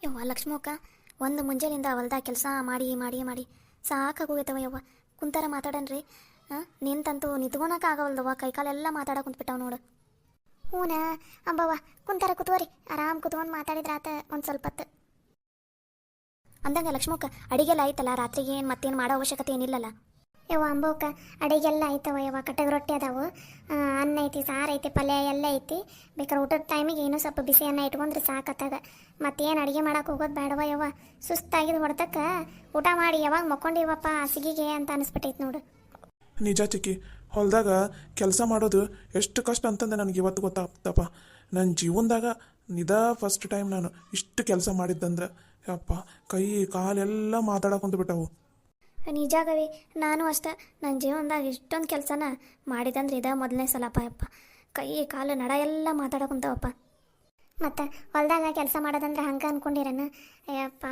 ಯವ್ವ ಲಕ್ಷ್ಮಕ್ಕ, ಒಂದು ಮುಂಜಾನಿಂದ ಹೊಲ್ದಾಗ ಕೆಲಸ ಮಾಡಿ ಮಾಡಿ ಮಾಡಿ ಸಾಕಾಗೋಗೈತವ ಯವ್ವ. ಕುಂತಾರ ಮಾತಾಡನ್ರಿ. ನಿಂತಂತೂ ನಿಂತ್ಕೊಳಕ ಆಗವಲ್ದವ್ವ, ಕೈಕಾಲೆಲ್ಲ ಮಾತಾಡೋ ಕುಂತ್ಬಿಟ್ಟಾವ ನೋಡು. ಹೂನ ಅಂಬವ್ವ, ಕುಂತಾರ ಕುತ್ಕೋರಿ, ಆರಾಮ್ ಕುತ್ಕೊಂಡು ಮಾತಾಡಿದ್ರಾತ ಒಂದು ಸ್ವಲ್ಪ ಹೊತ್ತು. ಅಂದಂಗ ಲಕ್ಷ್ಮಕ್ಕ, ಅಡಿಗೆಲ್ಲ ಆಯ್ತಲ್ಲ ರಾತ್ರಿಗೆ? ಏನು ಮತ್ತೇನು ಮಾಡೋ ಅವಶ್ಯಕತೆ ಏನಿಲ್ಲಲ್ಲ? ಯವ್ವ ಅಂಬೋಕ, ಅಡಿಗೆಲ್ಲ ಐತವ ಯವ್ವ. ಕಟ್ಟಗ ರೊಟ್ಟಿ ಅದಾವು, ಅನ್ನ ಐತಿ, ಸಾರು ಐತಿ, ಪಲ್ಯ ಎಲ್ಲ ಐತಿ. ಬೇಕಾದ್ರೆ ಊಟದ ಟೈಮಿಗೆ ಇನ್ನೂ ಸ್ವಲ್ಪ ಬಿಸಿ ಅನ್ನ ಇಟ್ಕೊಂಡ್ರೆ ಸಾಕತ್ತಾಗ. ಮತ್ತೇನು ಅಡುಗೆ ಮಾಡಕ್ಕೆ ಹೋಗೋದು ಬೇಡವ ಯವ್ವ. ಸುಸ್ತಾಗಿದ್ದು ಹೊಡ್ತಕ್ಕ ಊಟ ಮಾಡಿ ಯಾವಾಗ ಮಕ್ಕೊಂಡಿವಪ್ಪ ಹಾಸಿಗೆಗೆ ಅಂತ ಅನಿಸ್ಬಿಟ್ಟೈತೆ ನೋಡು. ನಿಜ ಚಿಕ್ಕಿ, ಹೊಲದಾಗ ಕೆಲಸ ಮಾಡೋದು ಎಷ್ಟು ಕಷ್ಟ ಅಂತಂದು ನನಗೆ ಇವತ್ತು ಗೊತ್ತಾಗ್ತಪ್ಪ. ನನ್ನ ಜೀವನದಾಗ ಫಸ್ಟ್ ಟೈಮ್ ನಾನು ಇಷ್ಟು ಕೆಲಸ ಮಾಡಿದ್ದಂದ್ರೆ ಯಪ್ಪ, ಕೈ ಕಾಲೆಲ್ಲ ಮಾತಾಡಕೊಂತ ಬಿಟ್ಟವು. ನಿಜಾಗವಿ, ನಾನು ಅಷ್ಟೇ ನನ್ನ ಜೀವನದಾಗ ಇಷ್ಟೊಂದು ಕೆಲಸನ ಮಾಡಿದಂದ್ರೆ ಮೊದಲನೇ ಸಲಪ್ಪ ಯಪ್ಪ. ಕೈ ಕಾಲು ನಡ ಎಲ್ಲ ಮಾತಾಡಕೊಂತವಪ್ಪ. ಮತ್ತು ಹೊಲ್ದಾಗ ಕೆಲಸ ಮಾಡೋದಂದ್ರೆ ಹಂಗೆ ಅಂದ್ಕೊಂಡಿರನ? ಅಯ್ಯಪ್ಪ,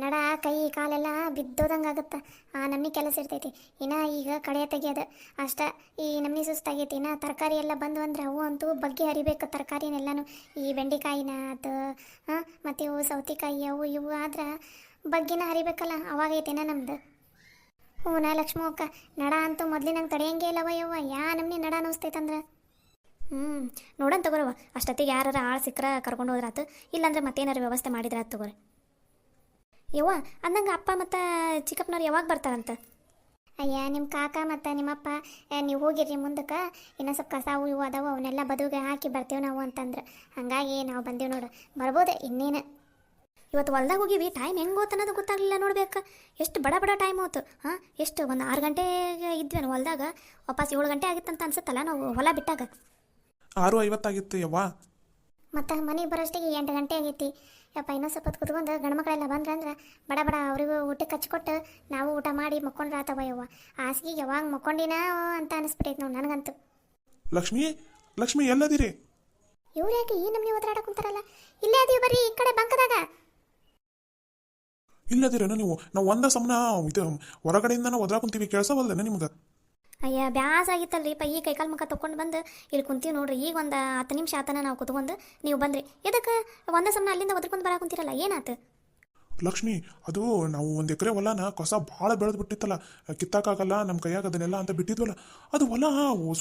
ನಡ ಕೈ ಕಾಲೆಲ್ಲ ಬಿದ್ದೋದಂಗೆ ಆಗುತ್ತೆ. ಆ ನಮ್ಮನೆ ಕೆಲಸ ಇರ್ತೈತಿ. ಇನ್ನು ಈಗ ಕಡೆ ತೆಗಿಯೋದು ಅಷ್ಟೇ. ಈ ನಮ್ಮನೆ ಸುಸ್ತಾಗೈತಿ. ಇನ್ನು ತರಕಾರಿ ಎಲ್ಲ ಬಂದು ಅಂದ್ರೆ ಅವು ಅಂತೂ ಬಗ್ಗೆ ಹರಿಬೇಕು ತರಕಾರಿನೆಲ್ಲನೂ. ಈ ಬೆಂಡೆಕಾಯಿನ ಅದು ಮತ್ತು ಇವು ಸೌತೆಕಾಯಿ ಅವು ಇವು ಆದ್ರೆ ಬಗ್ಗಿನ ಹರಿಬೇಕಲ್ಲ, ಅವಾಗೈತೇನ ನಮ್ದು. ಹೂನ ಲಕ್ಷ್ಮಕ್ಕ, ನಡ ಅಂತೂ ಮೊದಲಿನಂಗೆ ತಡೆಯಂಗೆ ಇಲ್ಲವ ಯವ್ವ. ಯಾ ನಮ್ಮನೆ ನಡ ಅನ್ನಿಸ್ತೈತಂದ್ರೆ. ನೋಡೋಣ ತಗೋರವ. ಅಷ್ಟೊತ್ತಿಗೆ ಯಾರು ಆಳು ಸಿಕ್ಕರೆ ಕರ್ಕೊಂಡು ಹೋದ್ರಾತು, ಇಲ್ಲಾಂದ್ರೆ ಮತ್ತೇನಾರು ವ್ಯವಸ್ಥೆ ಮಾಡಿದ್ರಾತು ತಗೋರಿ. ಯವ್ವ ಅಂದಂಗೆ ಅಪ್ಪ ಮತ್ತು ಚಿಕ್ಕಪ್ಪನವ್ರು ಯಾವಾಗ ಬರ್ತಾರಂತ? ಅಯ್ಯ, ನಿಮ್ಮ ಕಾಕ ಮತ್ತು ನಿಮ್ಮಪ್ಪ ನೀವು ಹೋಗಿರಿ ಮುಂದಕ್ಕೆ. ಇನ್ನೂ ಸ್ವಲ್ಪ ಕಸ ಇವು ಅದಾವು, ಅವನ್ನೆಲ್ಲ ಬದುಗೆ ಹಾಕಿ ಬರ್ತೀವಿ ನಾವು ಅಂತಂದ್ರೆ. ಹಾಗಾಗಿ ನಾವು ಬಂದೀವಿ ನೋಡು. ಬರ್ಬೋದು ಇನ್ನೇನು. ಇವತ್ತು ಹೊಲ್ದಾಗ ಹೋಗಿವಿ, ಟೈಮ್ ಹೆಂಗೆ ಹೋತು ಅನ್ನೋದು ಗೊತ್ತಾಗಲಿಲ್ಲ. ನೋಡ್ಬೇಕು ಎಷ್ಟು ಬಡ ಬಡ ಟೈಮ್ ಹೋತು. ಎಷ್ಟು ಒಂದು 6 ಗಂಟೆಗೆ ಇದ್ವಿ ನಾವು ಹೊಲ್ದಾಗ. ವಾಪಸ್ 7 ಗಂಟೆ ಆಗಿತ್ತಂತ ಅನ್ಸುತ್ತಲ್ಲ ನಾವು ಹೊಲ ಬಿಟ್ಟಾಗ. 6:50 ಯವ್ವ. ಮತ್ತು ಮನೆಗೆ ಬರೋಷ್ಟಿಗೆ 8 ಗಂಟೆ ಆಗೈತಿ. ಯಪ್ಪ, ಇನ್ನೂ ಸ್ವಲ್ಪ ಹೊತ್ತು ಕುತ್ಕೊಂಡು ಗಂಡು ಮಕ್ಕಳೆಲ್ಲ ಬಂದ್ರಂದ್ರೆ ಬಡ ಬಡ ಅವರಿಗೂ ಊಟಕ್ಕೆ ಹಚ್ಕೊಟ್ಟು ನಾವು ಊಟ ಮಾಡಿ ಮಕ್ಕೊಂಡ್ರೆ ಆತವ ಯವ್ವ. ಹಾಸಿಗೆಗೆ ಯಾವಾಗ ಮಕ್ಕೊಂಡಿನ ಅಂತ ಅನಿಸ್ಬಿಟ್ಟೈತೆ ನೋಡಿ ನನಗಂತೂ. ಲಕ್ಷ್ಮಿ ಎಲ್ಲದಿರಿ? ಇವ್ರು ಯಾಕೆ ಈ ನಮ್ಮನೆ ಒದರಾಡಕ್ಕೆ ಕುಂತಾರಲ್ಲ? ಇಲ್ಲೇ ಅದೀವಿ ಬರ್ರಿ, ಈ ಕಡೆ ಬಂಕದಾಗ. ಇಲ್ಲದಿರೇನ ನೀವು? ನಾವು ಒಂದ ಸಮನ ಇದು ಹೊರಗಡೆಯಿಂದ ನಾವು ಒದ್ರಾಕೊಂತೀವಿ, ಕೇಳಿಸವಲ್ದೇನ ನಿಮ್ಗೆ? ಅಯ್ಯ, ಬ್ಯಾಸ ಆಗಿತ್ತಲ್ರಿ ಪ. ಈ ಕೈಕಾಲು ಮುಖ ತೊಗೊಂಡು ಬಂದು ಇಲ್ಲಿ ಕುಂತೀವಿ ನೋಡ್ರಿ. ಈಗ ಒಂದು 10 ನಿಮಿಷ ಆತನ ನಾವು ಕುತ್ಕೊಂಡು ನೀವು ಬಂದ್ರಿ. ಎದಕ್ಕೆ ಒಂದೇ ಸಮನ ಅಲ್ಲಿಂದ ಒದ್ರಕೊಂಡು ಬರ ಕುಂತಿರಲ್ಲ, ಏನಾತು? ಲಕ್ಷ್ಮಿ, ಅದು ನಾವು 1 ಎಕರೆ ಹೊಲನ ಕಸ ಭಾಳ ಬೆಳೆದು ಬಿಟ್ಟಿತ್ತಲ್ಲ, ಕಿತ್ತಾಕಾಗಲ್ಲ ನಮ್ಮ ಕೈಯಾಗ ಅದನ್ನೆಲ್ಲ ಅಂತ ಬಿಟ್ಟಿದ್ವಲ್ಲ, ಅದು ಹೊಲ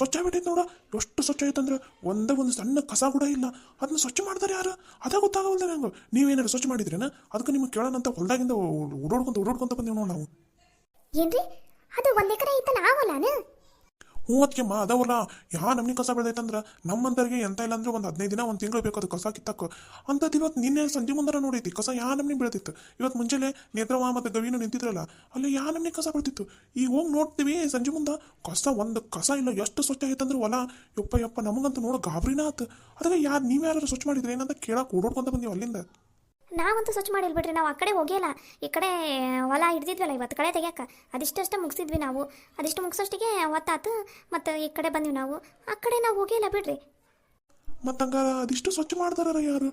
ಸ್ವಚ್ಛ ಬಿಟ್ಟಿತ್ತು ನೋಡ. ಎಷ್ಟು ಸ್ವಚ್ಛ ಐತಂದ್ರೆ ಒಂದು ಸಣ್ಣ ಕಸ ಕೂಡ ಇಲ್ಲ. ಅದನ್ನ ಸ್ವಚ್ಛ ಮಾಡ್ತಾರೆ ಯಾರು? ಅದೇ ಗೊತ್ತಾಗವಲ್ದೆ ನಂಗೆ. ನೀವೇನಾರು ಸ್ವಚ್ಛ ಮಾಡಿದ್ರೇನ? ಅದಕ್ಕೆ ನಿಮ್ಗೆ ಕೇಳೋಣಂತ ಹೊಲದಾಗಿಂದ ಓಡಾಡ್ಕೊಂತ ಬಂದೀವಿ ನೋಡಿ ನಾವು. ಏನ್ರಿ ಅದು 1 ಎಕರೆ ಐತಲ್ಲ ಆ ಹೊಲನ? ಅದಕ್ಕೆಮ್ಮ ಅದವಲ್ಲ. ಯಾ ನಮ್ನಿ ಕಸ ಬೆಳೆದೈತಂದ್ರೆ ನಮ್ಮಂತರಿಗೆ ಎಂತ ಇಲ್ಲ ಅಂದ್ರೆ ಒಂದು 15 ದಿನ 1 ತಿಂಗಳು ಬೇಕು ಅದು ಕಸ ಕಿತ್ತಕ್ಕ. ಅಂಥದ್ದು ಇವತ್ತು ನಿನ್ನೆ ಸಂಜೆ ಮುಂದರ ನೋಡೈತಿ ಕಸ ಯಾ ನಮ್ನಿ ಬೆಳೆದಿತ್ತು. ಇವತ್ತು ಮುಂಚೆಲೆ ನೇತ್ರವ ಮತ್ತು ಗವಿನೂ ನಿಂತಿದ್ರಲ್ಲ, ಅಲ್ಲಿ ಯಾ ನಮ್ನಿ ಕಸ ಬೆಳೆದಿತ್ತು. ಈಗ ಹೋಗಿ ನೋಡ್ತೀವಿ ಸಂಜೆ ಮುಂದೆ ಒಂದು ಕಸ ಇಲ್ಲ. ಎಷ್ಟು ಸ್ವಚ್ಛ ಐತಂದ್ರೆ ಹೊಲ. ಯಪ್ಪ ನಮಗಂತೂ ನೋಡೋ ಗಾಬರಿನ ಆತು. ಅದಕ್ಕೆ ನೀವ್ಯಾರು ಸ್ವಚ್ಛ ಮಾಡಿದ್ರಿ ಏನಂತ ಕೇಳಕ್ಕೆ ಓಡಾಡ್ಕೊಂತ ಬಂದೀವಿ ಅಲ್ಲಿಂದ. ನಾವಂತೂ ಸ್ವಚ್ಛ ಮಾಡಿಲ್ಲ ಬಿಡ್ರಿ. ನಾವು ಆ ಕಡೆ ಹೋಗಿಲ್ಲ, ಈ ಕಡೆ ಹೊಲ ಹಿಡ್ದಿದ್ವಲ್ಲ ಇವತ್ತು ಕಡೆ ತೆಗಿಯಕ್ಕೆ. ಅದಿಷ್ಟೇ ಮುಗಿಸಿದ್ವಿ ನಾವು. ಅದಿಷ್ಟು ಮುಗಿಸೋಷ್ಟಿಗೆ ಹೊತ್ತಾತು. ಮತ್ತು ಈ ಕಡೆ ಬಂದ್ವಿ ನಾವು. ಆ ಕಡೆ ನಾವು ಹೋಗಿಲ್ಲ ಬಿಡ್ರಿ. ಮತ್ತಂಗ ಅದಿಷ್ಟು ಸ್ವಚ್ಛ ಮಾಡ್ತಾರ ಯಾರು?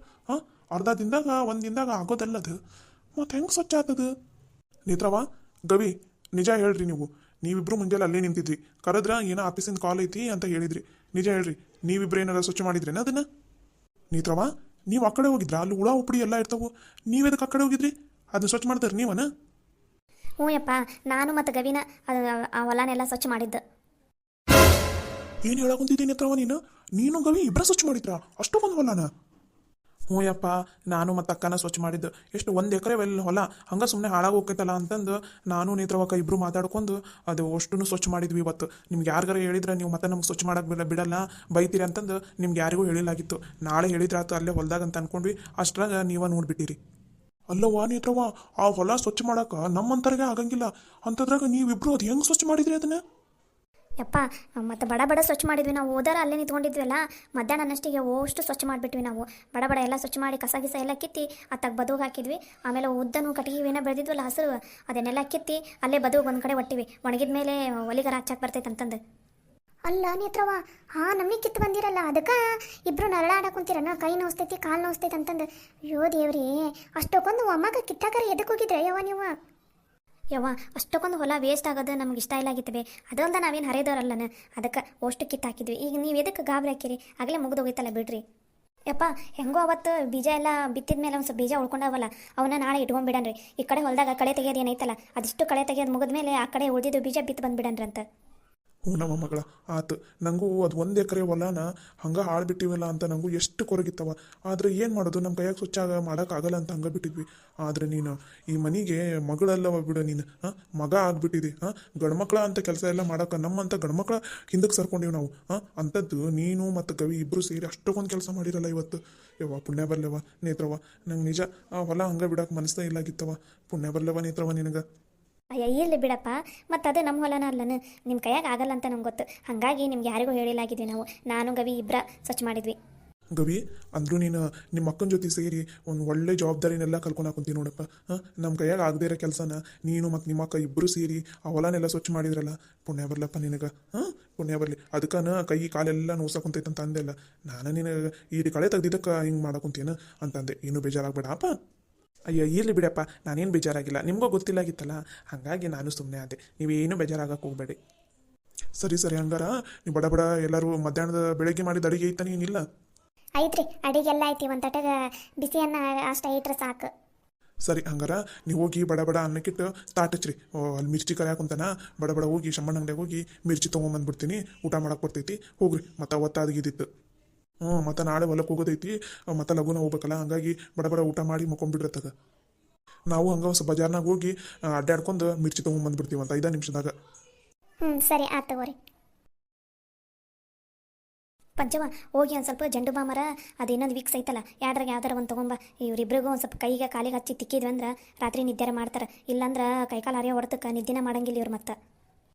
ಅರ್ಧ ದಿನದಾಗ 1 ದಿನದಾಗ ಆಗೋದಲ್ಲ ಅದು. ಮತ್ತೆ ಹೆಂಗೆ ಸ್ವಚ್ಛ ಆಗ್ತದ? ನೇತ್ರವ, ಗವಿ, ನಿಜ ಹೇಳ್ರಿ ನೀವಿಬ್ರು ಮುಂಜಾನೆ ಅಲ್ಲೇ ನಿಂತಿದ್ರಿ. ಕರೆದ್ರ ಏನೋ ಆಫೀಸಿಂದ ಕಾಲ್ ಐತಿ ಅಂತ ಹೇಳಿದ್ರಿ. ನಿಜ ಹೇಳ್ರಿ, ನೀವಿಬ್ರು ಏನಾರ ಸ್ವಚ್ಛ ಮಾಡಿದ್ರೇನ ಅದನ್ನ? ನೇತ್ರವ, ನೀವು ಆ ಕಡೆ ಹೋಗಿದ್ರಾ? ಅಲ್ಲಿ ಹುಳ ಉಪ್ಪಡಿ ಎಲ್ಲ ಇರ್ತಾವು. ನೀವೆದಕ್ಕೆ ಆ ಕಡೆ ಹೋಗಿದ್ರಿ? ಅದನ್ನ ಸ್ವಚ್ಛ ಮಾಡ್ತಾರೆ ನೀವನ? ಹ್ಞೂ ಯಪ್ಪ, ನಾನು ಮತ್ತು ಗವಿನ ಅದು ಆ ಹೊಲನೆಲ್ಲ ಸ್ವಚ್ಛ ಮಾಡಿದ್ದು. ಏನು ಹೇಳಕೊಂತಿದ್ದೀನಿ ನೇತ್ರವ? ನೀನು ಗವಿ ಇಬ್ಬರ ಸ್ವಚ್ಛ ಮಾಡಿದ್ರಾ? ಅಷ್ಟು ಒಂದು ಹೊಲನ? ಹ್ಞೂ ಯಪ್ಪ, ನಾನು ಮತ್ತು ಅಕ್ಕನ ಸ್ವಚ್ಛ ಮಾಡಿದ್ದು. ಎಷ್ಟು 1 ಎಕರೆ ಹೊಲ ಹಂಗೆ ಸುಮ್ಮನೆ ಹಾಳಾಗಿ ಹೋಗ್ತೈತಲ್ಲ ಅಂತಂದು ನಾನು ನೇತ್ರವಕ್ಕ ಇಬ್ಬರು ಮಾತಾಡ್ಕೊಂಡು ಅದು ಅಷ್ಟೂ ಸ್ವಚ್ಛ ಮಾಡಿದ್ವಿ ಇವತ್ತು. ನಿಮ್ಗೆ ಯಾರಿಗಾರ ಹೇಳಿದ್ರೆ ನೀವು ಮತ್ತೆ ನಮ್ಗೆ ಸ್ವಚ್ಛ ಮಾಡಕ್ಕೆ ಬಿಡಲ್ಲ, ಬೈತೀರಿ ಅಂತಂದು ನಿಮ್ಗೆ ಯಾರಿಗೂ ಹೇಳಿಲ್ಲಾಗಿತ್ತು. ನಾಳೆ ಹೇಳಿದ್ರಾತು ಅಲ್ಲೇ ಹೊಲ್ದಾಗ ಅಂತ ಅಂದ್ಕೊಂಡ್ವಿ. ಅಷ್ಟ್ರಾಗ ನೀವ ನೋಡ್ಬಿಟ್ಟಿರಿ. ಅಲ್ಲವ್ವ ನೇತ್ರವ, ಆ ಹೊಲ ಸ್ವಚ್ಛ ಮಾಡಕ್ಕೆ ನಮ್ಮಂತರಿಗೆ ಆಗಂಗಿಲ್ಲ. ಅಂಥದ್ರಾಗ ನೀವಿಬ್ರು ಅದು ಹೆಂಗೆ ಸ್ವಚ್ಛ ಮಾಡಿದ್ರಿ ಅದನ್ನ? ಯಪ್ಪ, ಮತ್ತು ಬಡ ಸ್ವಚ್ಛ ಮಾಡಿದ್ವಿ ನಾವು. ಓದಾರ ಅಲ್ಲೇ ನಿಂತ್ಕೊಂಡಿದ್ವಲ್ಲ, ಮಧ್ಯಾಹ್ನ ಅನ್ನಷ್ಟಿಗೆ ಅಷ್ಟು ಸ್ವಚ್ಛ ಮಾಡಿಬಿಟ್ವಿ ನಾವು. ಬಡ ಎಲ್ಲ ಸ್ವಚ್ಛ ಮಾಡಿ ಕಸ ಗಿಸ ಎಲ್ಲ ಕಿತ್ತಿ ಅತ್ತಾಗ ಬದುಗೆ ಹಾಕಿದ್ವಿ. ಆಮೇಲೆ ಉದ್ದನು ಕಟ್ಟಿಗೆವೇನ ಬೆಳೆದಿದ್ವಲ್ಲ ಹಸಿರು, ಅದನ್ನೆಲ್ಲ ಕಿತ್ತಿ ಅಲ್ಲೇ ಬದುಗೆ ಒಂದು ಕಡೆ ಒಟ್ಟಿವಿ. ಒಣಗಿದ ಮೇಲೆ ಒಲಿಗಾರ ಹಚ್ಚಾಕ್ ಬರ್ತೈತೆ ಅಂತಂದು. ಅಲ್ಲ ನೇತ್ರವ, ನಮ್ಮನೆ ಕಿತ್ತು ಬಂದಿರಲ್ಲ, ಅದಕ್ಕೆ ಇಬ್ರು ನರಳಾಡಕ್ಕೆ ಕುಂತಿರನ? ಕೈ ನೋಸ್ತೈತಿ, ಕಾಲು ನೋಸ್ತೈತಿ ಅಂತಂದು. ಅಯ್ಯೋ ದೇವ್ರಿ, ಅಷ್ಟೊಂದು ಅಮ್ಮಗ ಕಿತ್ತಾಕರ ಎದಕ್ಕೆ ಹೋಗಿದ್ರೆ ಯವ್ವ ನೀವು? ಯವ್ವ, ಅಷ್ಟಕ್ಕೊಂದು ಹೊಲ ವೇಸ್ಟ್ ಆಗೋದು ನಮ್ಗೆ ಇಷ್ಟ ಇಲ್ಲ ಆಗಿತ್ತವೆ. ಅದಲ್ದ ನಾವೇನು ಹರಿದವ್ರಲ್ಲನ, ಅದಕ್ಕೆ ಅಷ್ಟು ಕಿತ್ತಾಕಿದ್ವಿ. ಈಗ ನೀವು ಎದಕ್ಕೆ ಗಾಬರಿ ಹಾಕಿರಿ? ಆಗಲೇ ಮುಗಿದೋಗೈತಲ್ಲ ಬಿಡ್ರಿ. ಯಪ್ಪ ಹೆಂಗೋ ಅವತ್ತು ಬೀಜ ಎಲ್ಲ ಬಿತ್ತಿದ ಮೇಲೆ ಒಂದು ಸ್ವಲ್ಪ ಬೀಜ ಉಳ್ಕೊಂಡವಲ್ಲ ಅವನ್ನ ನಾಳೆ ಇಟ್ಕೊಂಡ್ಬಿಡನ್ರಿ. ಈ ಕಡೆ ಹೊಲದಾಗ ಕಳೆ ತೆಗಿಯೋದು ಏನೈತಲ್ಲ ಅದಿಷ್ಟು ಕಳೆ ತೆಗಿಯೋದು ಮುಗಿದ್ಮೇಲೆ ಆ ಕಡೆ ಉಳಿದಿದ್ದು ಬೀಜ ಬಿತ್ತು ಬಂದ್ಬಿಡನ್ರಂತ. ಹ್ಞೂ ನಮ್ಮ ಮಗಳ ಆತು. ನನಗೂ ಅದು 1 ಎಕರೆ ಹೊಲನ ಹಂಗೆ ಹಾಳು ಬಿಟ್ಟಿವಲ್ಲ ಅಂತ ನನಗೂ ಎಷ್ಟು ಕೊರಗಿತ್ತವ. ಆದರೆ ಏನು ಮಾಡೋದು, ನಮ್ಮ ಕೈಯಾಗ ಸ್ವಚ್ಛಾಗ ಮಾಡೋಕ್ಕಾಗಲ್ಲ ಅಂತ ಹಂಗೆ ಬಿಟ್ಟಿದ್ವಿ. ಆದರೆ ನೀನು ಈ ಮನೆಗೆ ಮಗಳಲ್ಲವ ಬಿಡು, ನೀನು ಮಗ ಆಗ್ಬಿಟ್ಟಿದಿ. ಗಂಡ್ಮಕ್ಳ ಅಂತ ಕೆಲಸ ಎಲ್ಲ ಮಾಡೋಕೆ ನಮ್ಮಂಥ ಗಂಡ್ಮಕ್ಳ ಹಿಂದಕ್ಕೆ ಸರ್ಕೊಂಡಿವಿ ನಾವು. ಅಂಥದ್ದು ನೀನು ಮತ್ತು ಗವಿ ಇಬ್ಬರು ಸೇರಿ ಅಷ್ಟೊಂದು ಕೆಲಸ ಮಾಡಿರಲ್ಲ ಇವತ್ತು. ಯವ್ವ ಪುಣ್ಯ ಬರ್ಲವ ನೇತ್ರವ. ನಂಗೆ ನಿಜ ಆ ಹೊಲ ಹಂಗೆ ಬಿಡೋಕೆ ಮನಸ್ಸೇ ಇಲ್ಲಾಗಿತ್ತವ. ಪುಣ್ಯ ಬರ್ಲವ ನೇತ್ರವ ನಿನಗೆ. ಅಯ್ಯ ಇರ್ಲಿ ಬಿಡಪ್ಪ, ಮತ್ತು ಅದು ನಮ್ಮ ಹೊಲನ ಅಲ್ಲನ, ನಿಮ್ಮ ಕೈಯಾಗ ಆಗಲ್ಲ ಅಂತ ನಮ್ಗೆ ಗೊತ್ತು. ಹಾಗಾಗಿ ನಿಮ್ಗೆ ಯಾರಿಗೂ ಹೇಳಿಲಾಗಿದ್ವಿ ನಾವು. ನಾನು ಗವಿ ಇಬ್ಬರ ಸ್ವಚ್ಛ ಮಾಡಿದ್ವಿ. ಗವಿ, ಅಂದರೂ ನೀನು ನಿಮ್ಮ ಅಕ್ಕನ ಜೊತೆ ಸೇರಿ ಒಂದು ಒಳ್ಳೆ ಜವಾಬ್ದಾರಿನೆಲ್ಲ ಕಲ್ಕೊಂಡು ಹಾಕೊಂತೀನಿ ನೋಡಪ್ಪ. ನಮ್ಮ ಕೈಯಾಗ ಆಗದೇ ಇರೋ ಕೆಲಸನ ನೀನು ಮತ್ತು ನಿಮ್ಮ ಅಕ್ಕ ಇಬ್ಬರು ಸೇರಿ ಆ ಹೊಲನೆಲ್ಲ ಸ್ವಚ್ಛ ಮಾಡಿದ್ರಲ್ಲ. ಪುಣ್ಯ ಬರ್ಲಪ್ಪ ನಿನಗೆ. ಪುಣ್ಯ ಬರಲಿ. ಅದಕ್ಕನ ಕೈ ಕಾಲೆಲ್ಲ ನೋಸಕ್ಕುಂತೈತೆ ಅಂತ ಅಂದೆಲ್ಲ ನಾನು. ನಿನಗೆ ಈ ಕಳೆ ತೆಗ್ದಿದ್ದಕ್ಕೆ ಹಿಂಗೆ ಮಾಡಕ್ಕುಂತೇನು ಅಂತಂದೆ. ಇನ್ನೂ ಬೇಜಾರಾಗ್ಬೇಡ ಅಪ್ಪ. ಅಯ್ಯೋ ಇರಲಿ ಬಿಡಪ್ಪ, ನಾನೇನು ಬೇಜಾರಾಗಿಲ್ಲ. ನಿಮಗೂ ಗೊತ್ತಿಲ್ಲಾಗಿತ್ತಲ್ಲ, ಹಾಗಾಗಿ ನಾನು ಸುಮ್ಮನೆ ಆದೆ. ನೀವೇನು ಬೇಜಾರಾಗಕ್ಕೆ ಹೋಗಬೇಡಿ. ಸರಿ ಸರಿ, ಹಂಗಾರ ನೀವು ಬಡ ಬಡ ಎಲ್ಲರೂ ಮಧ್ಯಾಹ್ನದ ಬೆಳಗ್ಗೆ ಮಾಡಿದ ಅಡುಗೆ ಐತಾನೆ ಏನಿಲ್ಲ? ಐತ್ರಿ, ಅಡಿಗೆಲ್ಲ ಐತಿ. ಒಂದು ತಟಗ ಬಿಸಿಯನ್ನ ಅಷ್ಟ ಇಟ್ರೆ ಸಾಕು. ಸರಿ, ಹಂಗಾರ ನೀವು ಹೋಗಿ ಬಡ ಬಡ ಅನ್ನಕ್ಕಿಟ್ಟು ತಾಟಚ್ರಿ. ಅಲ್ಲಿ ಮಿರ್ಚಿ ಕರಿಯಾಕ ಕುಂತಾನ. ಬಡ ಬಡ ಹೋಗಿ ಶಮ್ಮಣ್ಣ ಅಂಗಡಿಗೆ ಹೋಗಿ ಮಿರ್ಚಿ ತೊಗೊಂಬಂದ್ಬಿಡ್ತೀನಿ. ಊಟ ಮಾಡಕ್ಕೆ ಬರ್ತೈತಿ. ಹೋಗ್ರಿ. ಮತ್ತು ಅವತ್ತಾದಿಗಿದ್ದಿತ್ತು. ಮತ್ತು ನಾಳೆ ಹೊಲಕ್ಕೆ ಹೋಗೋದೈತಿ. ಮತ್ತು ಲಘುನ ಹೋಗ್ಬೇಕಲ್ಲ, ಹಂಗಾಗಿ ಬಡ ಬಡ ಊಟ ಮಾಡಿ ಮಕ್ಕೊಂಬಿಡ್ರತ್ತಾಗ. ನಾವು ಹಂಗೆ ಸ್ವಲ್ಪ ಬಜಾರ್ನಾಗ ಹೋಗಿ ಅಡ್ಡಾಡ್ಕೊಂಡು ಮಿರ್ಚಿ ತೊಗೊಂಬಂದ್ಬಿಡ್ತೀವಿ ಅಂತ 5 ನಿಮಿಷದಾಗ. ಸರಿ ಆತು ತಗೋರಿ. ಪಂಚವ ಹೋಗಿ ಒಂದು ಸ್ವಲ್ಪ ಜಂಡು ಬಾಮರ ಅದು ಇನ್ನೊಂದು ವೀಕ್ಸ್ ಐತಲ್ಲ, ಯಾವ್ದಾರ ಒಂದು ತೊಗೊಂಬ. ಇವರಿಬ್ರಿಗೂ ಒಂದು ಸ್ವಲ್ಪ ಕೈಗೆ ಕಾಲಿಗೆ ಹಚ್ಚಿ ತಿಕ್ಕಿದ್ವಿ ಅಂದ್ರೆ ರಾತ್ರಿ ನಿದ್ದೆ ಮಾಡ್ತಾರೆ. ಇಲ್ಲಾಂದ್ರೆ ಕೈಕಾಲು ಹರಿಯೋ ಹೊಡೆತಕ್ಕೆ ನಿದ್ದೆನ ಮಾಡಂಗಿಲ್ಲ ಇವ್ರು. ಮತ್ತೆ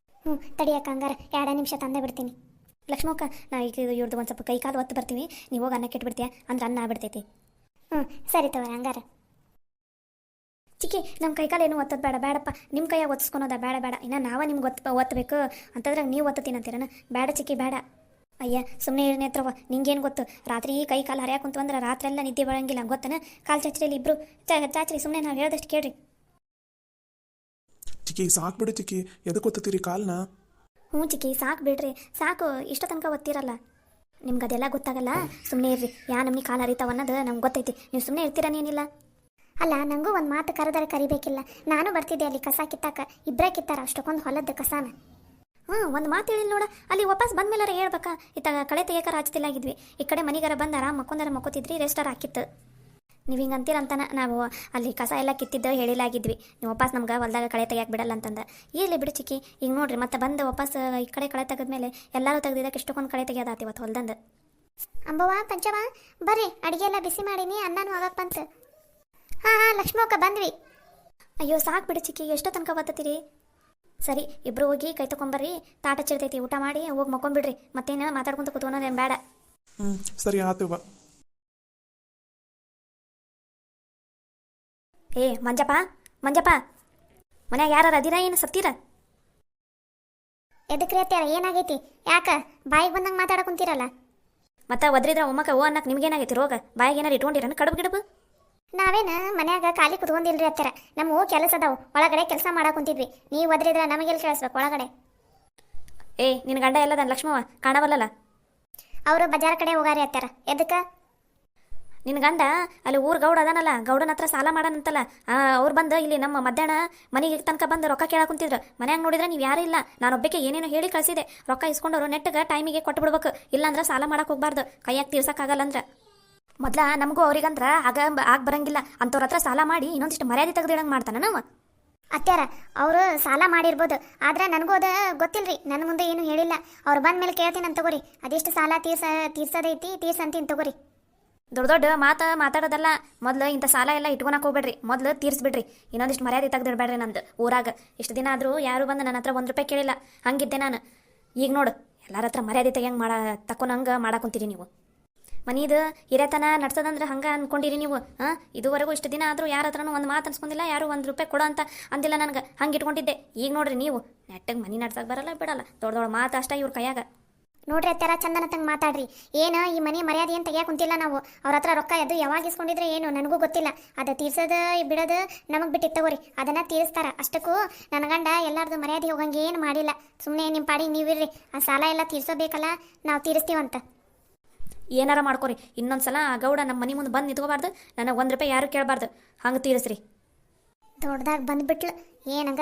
ತಡಿಯಕ್ಕ, ಹಂಗಾರ 2 ನಿಮಿಷ ತಂದೆ ಬಿಡ್ತೀನಿ. ಲಕ್ಷ್ಮಕ್ಕ, ನಾವು ಈಗ ಇವ್ರದ್ದು ಒಂದು ಸ್ವಲ್ಪ ಕೈಕಾಲು ಒತ್ತು ಬರ್ತೀವಿ. ನೀವು ಹೋಗಿ ಅನ್ನ ಕೆಟ್ಬಿಡ್ತೀಯ ಅಂದ್ರೆ ಅನ್ನ ಆಗ್ಬಿಡ್ತೈತಿ. ಸರಿ ತಗೋರಿ ಹಂಗಾರ. ಚಿಕ್ಕಿ, ನಮ್ಮ ಕೈಕಾಲು ಏನು ಒತ್ತೋದು ಬೇಡಪ್ಪ. ನಿಮ್ಮ ಕೈಯಾಗ ಒತ್ತಿಸ್ಕೊಳೋದ ಬೇಡ. ಇನ್ನು ನಾವೇ ನಿಮ್ಗೆ ಒತ್ತಬೇಕು ಅಂತಂದ್ರೆ ನೀವು ಒತ್ತೀನಂತೀರನ? ಬೇಡ ಚಿಕ್ಕಿ, ಬೇಡ. ಅಯ್ಯ ಸುಮ್ಮನೆ ನೇತ್ರವ, ನಿಂಗೇನು ಗೊತ್ತು? ರಾತ್ರಿ ಕೈ ಕಾಲು ಹರಿಯಾಕ ಕುಂತು ಅಂದ್ರೆ ರಾತ್ರಿ ಎಲ್ಲ ನಿದ್ದೆ ಬರೋಂಗಿಲ್ಲ, ಗೊತ್ತನ? ಕಾಲು ಚಾಚ್ರಿಯಲ್ಲಿ ಇಬ್ಬರು ಚಾಚ್ರಿ. ಸುಮ್ಮನೆ ನಾವು ಹೇಳ್ದಷ್ಟು ಕೇಳ್ರಿ. ಚಿಕ್ಕಿ ಸಾಕ್ಬಿಡು ಚಿಕ್ಕಿ, ಎದಕ್ಕೆ ಒತ್ತೀರಿ ಕಾಲನ್ನ? ಹ್ಞೂ ಚಿಕ್ಕಿ, ಸಾಕು ಬಿಡ್ರಿ, ಸಾಕು. ಇಷ್ಟ ತನಕ ಒತ್ತಿರಲ್ಲ. ನಿಮ್ಗೆ ಅದೆಲ್ಲ ಗೊತ್ತಾಗಲ್ಲ, ಸುಮ್ಮನೆ ಇರ್ರಿ. ನಮ್ನಿ ಕಾಲು ಹರಿತಾವ ಅನ್ನೋದು ನಮ್ಗೆ ಗೊತ್ತೈತಿ. ನೀವು ಸುಮ್ಮನೆ ಇರ್ತೀರನೇನಿಲ್ಲ. ಅಲ್ಲ, ನನಗೂ ಒಂದು ಮಾತು ಕರೆದರೆ ಕರಿಬೇಕಿಲ್ಲ. ನಾನು ಬರ್ತಿದ್ದೆ ಅಲ್ಲಿ ಕಸ ಕಿತ್ತಾಕ. ಇಬ್ಬರೇ ಕಿತ್ತಾರ ಅಷ್ಟಕ್ಕೊಂದು ಹೊಲದ ಕಸಾನ. ಒಂದು ಮಾತು ಹೇಳಿಲ್ಲ ನೋಡ. ಅಲ್ಲಿ ವಾಪಸ್ ಬಂದ್ಮೇಲಾರ ಹೇಳ್ಬೇಕಾ? ಇತ್ತಾಗ ಕಳೆ ತೆಗಿಯಕಾರ ಹಚ್ತಿಲ್ಲಾಗಿದ್ವಿ. ಈ ಕಡೆ ಮನೆಗಾರ ಬಂದು ಆರಾಮ್ ಮಕ್ಕೋತಿದ್ರಿ, ರೆಸ್ಟಾರ ಹಾಕಿತ್ತು. ನೀವು ಹಿಂಗೆ ಅಂತೀರಂತಾನ ನಾವು ಅಲ್ಲಿ ಕಸ ಎಲ್ಲ ಕಿತ್ತಿದ್ದು ಹೇಳಿಲಾಗಿದ್ವಿ. ನೀವು ವಾಪಸ್ ನಮ್ಗೆ ಹೊಲ್ದಾಗ ಕಳೆ ತೆಗಿಯಕ್ಕೆ ಬಿಡಲ್ಲ ಅಂತಂದ. ಇರಲಿ ಬಿಡು ಚಿಕ್ಕಿ, ಈಗ ನೋಡ್ರಿ ಮತ್ತೆ ಬಂದು ವಾಪಸ್ ಈ ಕಡೆ ಕಳೆ ತೆಗೆದ್ಮೇಲೆ ಎಲ್ಲರೂ ತೆಗ್ದಿದ್ದಕ್ಕೆ ಇಷ್ಟಕ್ಕೊಂದು ಕಳೆ ತೆಗಿಯೋದಾತಿ ಇವತ್ತು ಹೊಲ್ದಂದು. ಅಂಬವ್ವ, ಪಂಚವ ಬರ್ರಿ, ಅಡುಗೆ ಎಲ್ಲ ಬಿಸಿ ಮಾಡೀನಿ, ಅನ್ನನೂ ಆಗಕ್ಕೆ ಬಂತು. ಹಾಂ ಲಕ್ಷ್ಮಕ್ಕ ಬಂದ್ವಿ. ಅಯ್ಯೋ ಸಾಕು ಬಿಡು ಚಿಕ್ಕಿ, ಎಷ್ಟೋ ತನಕ ಬತ್ತತೀರಿ? ಸರಿ, ಇಬ್ರು ಹೋಗಿ ಕೈ ತೊಗೊಂಬರ್ರಿ. ತಾಟ ಹಚ್ಚಿರ್ತೈತಿ, ಊಟ ಮಾಡಿ ಹೋಗಿ ಮಕ್ಕೊಂಬಿಡ್ರಿ. ಮತ್ತೇನ ಮಾತಾಡ್ಕೊಂತ ಕೂತ್ಕೊಳೋದೇನು ಬೇಡ. ಸರಿ ಆತವ. ಏ ಮಂಜಪ್ಪ, ಮನ್ಯಾಗ ಯಾರು ಅದಿರ ಏನು ಸತ್ತೀರ? ಎದಕ್ರಿ ಅತ್ಯಾರ, ಏನಾಗೈತಿ? ಯಾಕ ಬಾಯಿಗೆ ಬಂದಂಗೆ ಮಾತಾಡಕುಂತೀರಲ್ಲ? ಮತ್ತೆ ಒದ್ರಿದ್ರ ಒಮ್ಮಕ್ಕ ಓ ಅನ್ನಕ್ಕೆ ನಿಮ್ಗೇನಾಗೈತಿ ರೋಗ? ಬಾಯಿಗೆ ಏನಾರು ಇಟ್ಕೊಂಡಿರನ ಕಡುಬು ಗಿಡಬು? ನಾವೇನು ಮನ್ಯಾಗ ಖಾಲಿ ಕುತ್ಕೊಂಡಿಲ್ರಿ ಅತ್ಯಾರ. ನಮ್ಮ ಕೆಲಸ ಅದಾವು, ಒಳಗಡೆ ಕೆಲಸ ಮಾಡಾಕುಂತಿದ್ವಿ. ನೀವು ಒದ್ರಿದ್ರ ನಮಗೆಲ್ಲಿ ಕೇಳಿಸ್ಬೇಕು ಒಳಗಡೆ? ಏ ನಿನ್ನ ಗಂಡ ಎಲ್ಲದ ಲಕ್ಷ್ಮವ್ವ ಕಾಣವಲ್ಲಲ್ಲ? ಅವರು ಬಜಾರ್ ಕಡೆ ಹೋಗಾರಿ ಅತ್ಯಾರ. ಎದಕ್ಕೆ? ನಿನ್ನ ಗಂಡ ಅಲ್ಲಿ ಊರು ಗೌಡ ಅದಾನಲ್ಲ, ಗೌಡನ ಹತ್ರ ಸಾಲ ಮಾಡಾನಂತಲ್ಲ. ಅವ್ರು ಬಂದು ಇಲ್ಲಿ ನಮ್ಮ ಮಧ್ಯಾಹ್ನ ಮನೆಗೆ ತನಕ ಬಂದು ರೊಕ್ಕ ಕೇಳಾಕುಂತಿದ್ರು. ಮನ್ಯಾಗ ನೋಡಿದ್ರೆ ನೀವು ಯಾರೂ ಇಲ್ಲ. ನಾನೊಬ್ಬಕ್ಕೆ ಏನೇನೋ ಹೇಳಿ ಕಳಿಸಿದೆ. ರೊಕ್ಕ ಇಸ್ಕೊಂಡವ್ರು ನೆಟ್ಟಿಗೆ ಟೈಮಿಗೆ ಕೊಟ್ಬಿಡ್ಬೇಕು, ಇಲ್ಲಾಂದ್ರೆ ಸಾಲ ಮಾಡಕ್ಕೆ ಹೋಗ್ಬಾರ್ದು. ಕೈಯಾಗ ತೀರ್ಸಕ್ಕಾಗಲ್ಲ ಅಂದ್ರೆ. ಮೊದ್ಲ ನಮಗೂ ಅವ್ರಿಗಂದ್ರೆ ಆಗ ಬರಂಗಿಲ್ಲ. ಅಂಥವ್ರ ಹತ್ರ ಸಾಲ ಮಾಡಿ ಇನ್ನೊಂದಿಷ್ಟು ಮರ್ಯಾದೆ ತೆಗೆದಿಡಂಗೆ ಮಾಡ್ತಾನ ನಾವು. ಅತ್ಯಾರ ಅವರು ಸಾಲ ಮಾಡಿರ್ಬೋದು, ಆದ್ರೆ ನನಗೂ ಅದು ಗೊತ್ತಿಲ್ರಿ. ನನ್ನ ಮುಂದೆ ಏನು ಹೇಳಿಲ್ಲ. ಅವ್ರು ಬಂದ ಮೇಲೆ ಕೇಳ್ತೀನಿ ಅಂತ ತಗೋರಿ. ಅದೆಷ್ಟು ಸಾಲ ತೀರ್ಸೋದೈತಿ ತೀರ್ಸಂತೀನಿ ತಗೋರಿ. ದೊಡ್ಡ ಮಾತಾಡೋದಲ್ಲ. ಮೊದ್ಲು ಇಂಥ ಸಾಲ ಎಲ್ಲ ಇಟ್ಕೊಳಕ್ಕೆ ಹೋಗ್ಬೇಡ್ರಿ. ಮೊದ್ಲು ತೀರಿಸ್ಬಿಡ್ರಿ. ಇನ್ನೊಂದಿಷ್ಟು ಮರ್ಯಾದೆ ತೆಗೆದಿಡ್ಬೇಡ್ರಿ. ನಂದು ಊರಾಗ ಇಷ್ಟು ದಿನ ಆದರೂ ಯಾರು ಬಂದು ನನ್ನ ಹತ್ರ 1 ರೂಪಾಯಿ ಕೇಳಿಲ್ಲ. ಹಂಗಿದ್ದೆ ನಾನು. ಈಗ ನೋಡು, ಎಲ್ಲರ ಹತ್ರ ಮರ್ಯಾದೆ ತೆಗಿಯಂಗೆ ತಕೊಂಡಂಗೆ ಮಾಡಾಕುಂತೀರಿ ನೀವು. ಮನೀದು ಹಿರೇತನ ನಡ್ಸೋದಂದ್ರೆ ಹಂಗೆ ಅಂದ್ಕೊಂಡಿರಿ ನೀವು. ಇದುವರೆಗೂ ಇಷ್ಟು ದಿನ ಆದರೂ ಯಾರ ಹತ್ರನೂ ಒಂದು ಮಾತು ಅನ್ಸ್ಕೊಂಡಿಲ್ಲ. ಯಾರು 1 ರೂಪಾಯಿ ಕೊಡೋ ಅಂತ ಅಂದಿಲ್ಲ ನನಗೆ. ಹಂಗೆ ಇಟ್ಕೊಂಡಿದ್ದೆ. ಈಗ ನೋಡ್ರಿ ನೀವು ನೆಟ್ಟಗೆ ಮನೆ ನಡ್ಸಕ್ಕೆ ಬರಲ್ಲ ಬಿಡಲ್ಲ. ದೊಡ್ಡ ಮಾತು ಅಷ್ಟ ಇವ್ರ ಕೈಯಾಗ. ನೋಡ್ರಿ ಅತ್ಯಾರ, ಚಂದನ ತಂಗೆ ಮಾತಾಡ್ರಿ. ಏನು ಈ ಮನೆ ಮರ್ಯಾದೆ ಏನು ತೆಗಿಯಕ್ಕೆ ಕುಂತಿಲ್ಲ ನಾವು. ಅವ್ರ ಹತ್ರ ರೊಕ್ಕ ಅದು ಯಾವಾಗ ಇಸ್ಕೊಂಡಿದ್ರೆ ಏನು ನನಗೂ ಗೊತ್ತಿಲ್ಲ. ಅದು ತೀರ್ಸೋದು ಬಿಡೋದು ನಮಗೆ ಬಿಟ್ಟಿತ್ತು ತಗೋರಿ. ಅದನ್ನು ತೀರಿಸ್ತಾರ. ಅಷ್ಟಕ್ಕೂ ನನ್ನ ಗಂಡ ಎಲ್ಲಾರ್ದು ಮರ್ಯಾದೆ ಹೋಗಂಗೆ ಏನು ಮಾಡಿಲ್ಲ. ಸುಮ್ಮನೆ ನಿಮ್ಮ ಪಾಡಿಗೆ ನೀವಿರ್ರಿ. ಆ ಸಾಲ ಎಲ್ಲ ತೀರ್ಸೋಬೇಕಲ್ಲ, ನಾವು ತೀರಿಸ್ತೀವಂತ. ಏನಾರ ಮಾಡ್ಕೊರಿ. ಇನ್ನೊಂದ್ಸಲ ಆ ಗೌಡ ನಮ್ಮ ಮನೆ ಮುಂದೆ ಬಂದು ನಿಂತ್ಕೋಬಾರ್ದು, ನನಗೆ 1 ರೂಪಾಯಿ ಯಾರು ಕೇಳಬಾರ್ದು. ಹಂಗೆ ತೀರಿಸ್ರಿ. ದೊಡ್ಡದಾಗ ಬಂದ್ಬಿಟ್ಲು ಏನಂಗ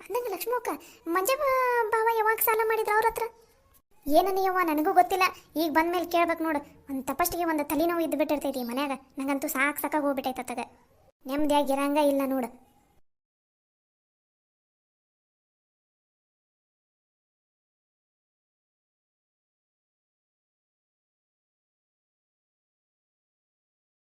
ಅಂದಂಗ ಲಕ್ಷ್ಮಕ್ಕ. ಮಂಜಪ್ಪ ಬಾವ ಯಾವಾಗ ಸಾಲ ಮಾಡಿದ್ರು ಅವ್ರ ಹತ್ರ? ಏನನಿಯವ್ವ ನನಗೂ ಗೊತ್ತಿಲ್ಲ. ಈಗ ಬಂದ್ಮೇಲೆ ಕೇಳ್ಬೇಕು ನೋಡು. ಒಂದು ತಪಷ್ಟಿಗೆ ಒಂದು ತಲೆನೋವು ಇದ್ದು ಬಿಟ್ಟಿರ್ತೈತಿ ಈ ಮನ್ಯಾಗ. ನಂಗಂತೂ ಸಾಕಾಗಿ ಹೋಗ್ಬಿಟ್ಟೈತೆ ಅತ್ತಗ. ನೆಮ್ಮದಿಯಾಗಿ ಇರಂಗ ಇಲ್ಲ ನೋಡು.